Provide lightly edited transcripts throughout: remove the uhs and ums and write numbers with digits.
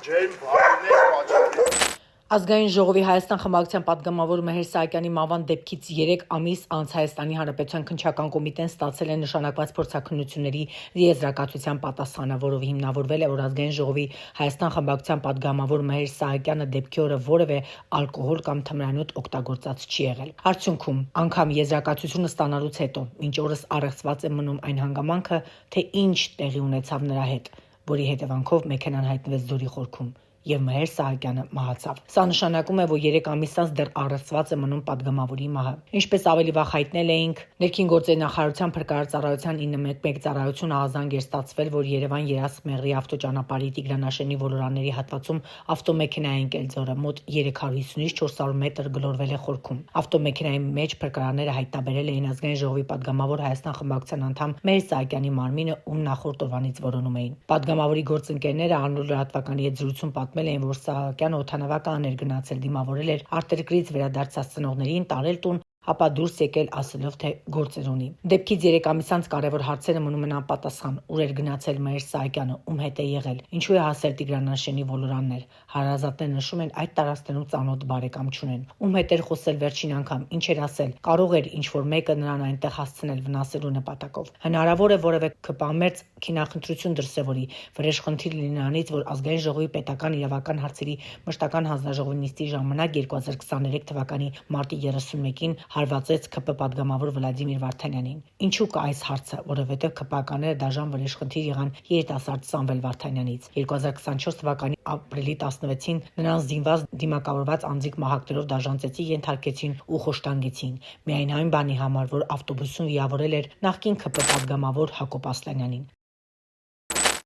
ջերմ բաժիններ պատճառ։ Ազգային ժողովի Հայաստան խմբակցության պատգամավոր Մեհեր Սահակյանի մահվան դեպքից 3 ամիս անց Հայաստանի Հանրապետության քննչական կոմիտեն ստացել է նշանակված փորձաքննությունների եզրակացության պատասխանը, որով հիմնավորվել է, որ Ազգային ժողովի Հայաստան խմբակցության պատգամավոր Մեհեր Սահակյանը դեպքի օրը որևէ ալկոհոլ կամ թմրանյութ օգտագործած չի եղել։ Արդյունքում, անգամ եզրակացությունը ստանալուց հետո, մինչ օրս առեղծված է մնում այն հանգամանքը, թե ինչ տեղի ունեցավ նրա հետ, որի հետևանքով մեքենան հայտնվեց ձորի խորքում, եւ Մեհեր Սահակյանը մահացավ։ Սա նշանակում է, որ 3 ամիս անց դեռ առեղծված է մնում պատգամավորի մահը։ Ինչպես ավելի վաղ հայտնել էինք, ներքին գործերի նախարարության փրկարարծառայության 911 ծառայությունը ահազանգ էր ստացվել, որ Երևան-Երաստ-Մեղրի ավտոճանապարհի Տիգրանաշենի ոլորանների հատվածում ավտոմեքենա է ընկել ձորը, մոտ 350-ից 400 մետր գլորվել է խորքում։ Ավտոմեքենայի մեջ փրկարարները հայտնաբերել էին Ազգային ժողովի պատգամավոր Հայաստան խմբակցության անդամ Մեհեր Սահակյանի մարմինը, ում նախորդ օրվանից որոնում էին։ Պատգամավորի գործընկերները Արնոլ Լրատվականի հետ զրույցում պատմել էին, որ Սահակյանը օդանավական էր գնացել, դիմավորել էր արտերկրից վերադարձած ծնողներին, տարել տուն, ապա դուրս եկել ասելով, թե գործեր ունի։ Դեպքից 3 ամիս անց կարևոր հարցերը մնում են անպատասխան։ Ուր էր գնացել Մեհեր Սահակյանը, ում հետ է եղել, ինչու է հասել Տիգրանաշենի ոլորաններ։ Հարազատներն նշում են այդ տարածքներում ծանոթ բարեկամ չունեն։ Ում հետ էր խոսել վերջին անգամ, ինչ էր ասել, կարող էր ինչ-որ մեկը նրան այնտեղ հասցնել վնասելու նպատակով։ Հնարավոր է որևէ քպամերձ քինախնդրություն դրսևորի, վրեժխնդիր լինի նրանից, որ Ազգային ժողովի պետական իրավական հարցերի մշտական հանձնաժողովի նիստի ժամանակ 2023 թվականի մարտի 31-ին հարվածեց ՔՊ պատգամավոր Վլադիմիր Վարդանյանին։ Ինչու կա այս հարցը, որովհետև ՔՊ-ականները դաժան վրեժխնդիր եղան երիտասարդ Սամվել Վարդանյանից։ 2024 թվականի ապրիլի 16-ին նրան զինված դիմակավորված անձիկ մահակներով դաժան ծեծի ենթարկեցին ու խոշտանգեցին։ Միայն այն բանի համար, որ ավտոբուսում վիրավորել էր նախկին ՔՊ պատգամավոր Հակոբ Ասլանյանին։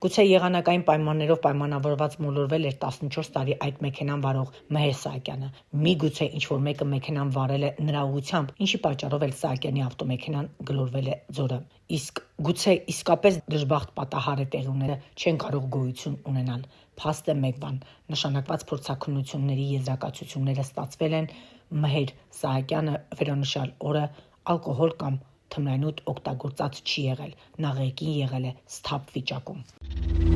Գուցե եղանակային պայմաններով պայմանավորված մոլորվել էր 14 տարի այդ մեքենան վարող Մեհեր Սահակյանը։ Միգուցե ինչ-որ մեկը մեքենան վարել է նրա ուղղությամբ, ինչի պատճառով էլ Սահակյանի ավտոմեքենան գլորվել է ձորը։ Իսկ գուցե իսկապես դժբախտ պատահար է տեղի ունեցել, չեն կարող գոյություն ունենալ։ Փաստ է մեկ բան, նշանակված փորձաքննությունների եզրակացությունները ստացվել են, Մեհեր Սահակյանը վերոնշյալ օրը ալկոհոլ կամ թմրանյութ օգտագործած չի եղել, նա ղեկին եղել է սթափ վիճակում։